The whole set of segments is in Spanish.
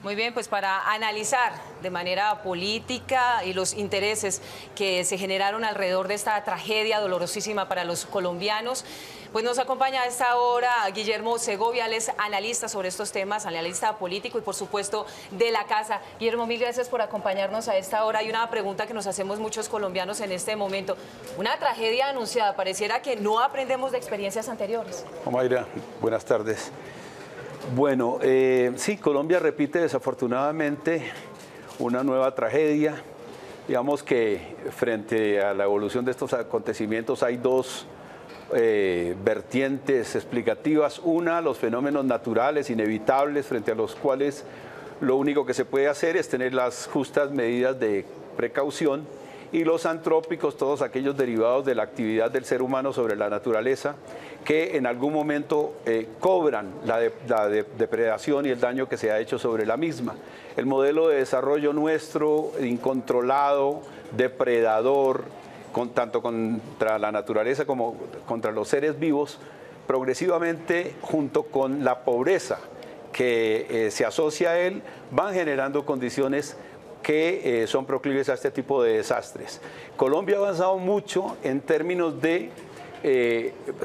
Muy bien, pues para analizar de manera política y los intereses que se generaron alrededor de esta tragedia dolorosísima para los colombianos, pues nos acompaña a esta hora Guillermo Segovia, él es analista sobre estos temas, analista político y por supuesto de la casa. Guillermo, mil gracias por acompañarnos a esta hora. Hay una pregunta que nos hacemos muchos colombianos en este momento. Una tragedia anunciada, pareciera que no aprendemos de experiencias anteriores. Mayra, buenas tardes. Bueno, sí, Colombia repite desafortunadamente una nueva tragedia. Digamos que frente a la evolución de estos acontecimientos hay dos vertientes explicativas. Una, los fenómenos naturales inevitables frente a los cuales lo único que se puede hacer es tener las justas medidas de precaución, y los antrópicos, todos aquellos derivados de la actividad del ser humano sobre la naturaleza, que en algún momento cobran la depredación y el daño que se ha hecho sobre la misma. El modelo de desarrollo nuestro, incontrolado, depredador, tanto contra la naturaleza como contra los seres vivos, progresivamente, junto con la pobreza que se asocia a él, van generando condiciones que son proclives a este tipo de desastres. Colombia ha avanzado mucho en términos de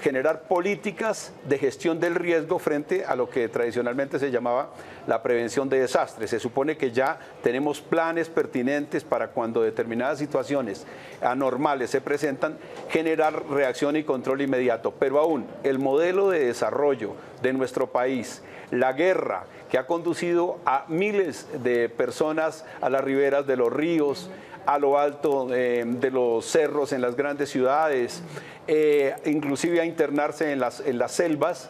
generar políticas de gestión del riesgo frente a lo que tradicionalmente se llamaba la prevención de desastres. Se supone que ya tenemos planes pertinentes para cuando determinadas situaciones anormales se presentan, generar reacción y control inmediato. Pero aún el modelo de desarrollo de nuestro país, la guerra que ha conducido a miles de personas a las riberas de los ríos, a lo alto de los cerros en las grandes ciudades, inclusive a internarse en las selvas,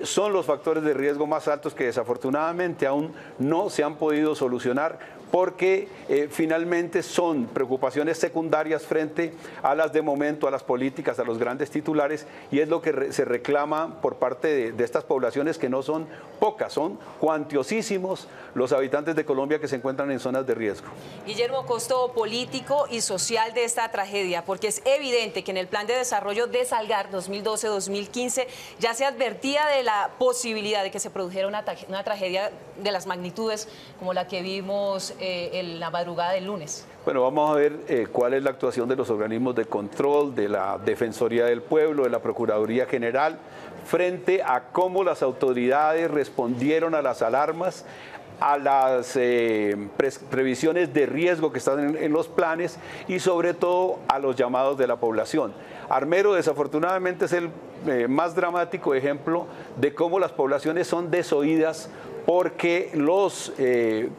son los factores de riesgo más altos que desafortunadamente aún no se han podido solucionar, porque finalmente son preocupaciones secundarias frente a las de momento, a las políticas, a los grandes titulares, y es lo que se reclama por parte de estas poblaciones, que no son pocas, son cuantiosísimos los habitantes de Colombia que se encuentran en zonas de riesgo. Guillermo, costo político y social de esta tragedia, porque es evidente que en el Plan de Desarrollo de Salgar 2012-2015 ya se advertía de la posibilidad de que se produjera una tragedia de las magnitudes como la que vimos en la madrugada del lunes. Bueno, vamos a ver cuál es la actuación de los organismos de control, de la Defensoría del Pueblo, de la Procuraduría General, frente a cómo las autoridades respondieron a las alarmas, a las previsiones de riesgo que están en los planes y sobre todo a los llamados de la población. Armero desafortunadamente es el más dramático ejemplo de cómo las poblaciones son desoídas, porque los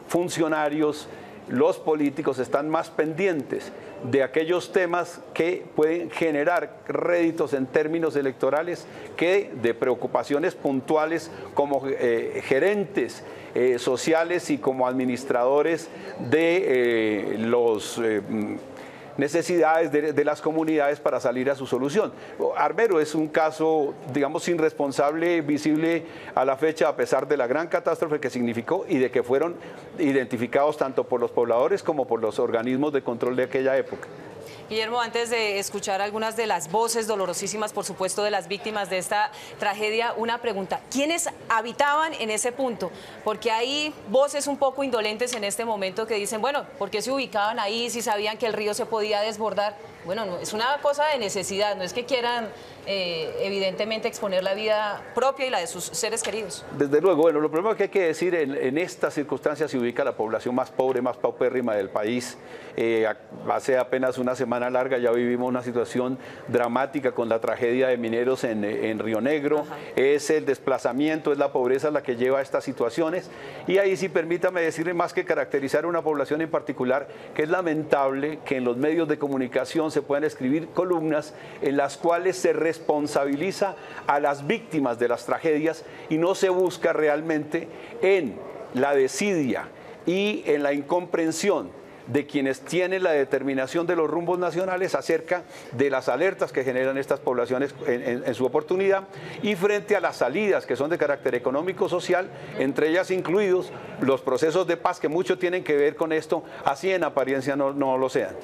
funcionarios, los políticos están más pendientes de aquellos temas que pueden generar réditos en términos electorales que de preocupaciones puntuales como gerentes sociales y como administradores de los necesidades de las comunidades para salir a su solución. Armero es un caso, digamos, irresponsable, visible a la fecha, a pesar de la gran catástrofe que significó y de que fueron identificados tanto por los pobladores como por los organismos de control de aquella época. Guillermo, antes de escuchar algunas de las voces dolorosísimas, por supuesto, de las víctimas de esta tragedia, una pregunta. ¿Quiénes habitaban en ese punto? Porque hay voces un poco indolentes en este momento que dicen, bueno, ¿por qué se ubicaban ahí si sabían que el río se podía desbordar? Bueno, no, es una cosa de necesidad, no es que quieran evidentemente exponer la vida propia y la de sus seres queridos. Desde luego, bueno, lo primero que hay que decir, en estas circunstancias se ubica la población más pobre, más paupérrima del país. Hace apenas una semana larga ya vivimos una situación dramática con la tragedia de mineros en Río Negro. Ajá. Es el desplazamiento, es la pobreza la que lleva a estas situaciones, y ahí sí permítame decirle, más que caracterizar una población en particular, que es lamentable que en los medios de comunicación se puedan escribir columnas en las cuales se responsabiliza a las víctimas de las tragedias y no se busca realmente en la desidia y en la incomprensión de quienes tienen la determinación de los rumbos nacionales acerca de las alertas que generan estas poblaciones en su oportunidad, y frente a las salidas que son de carácter económico-social, entre ellas incluidos los procesos de paz que mucho tienen que ver con esto, así en apariencia no lo sean.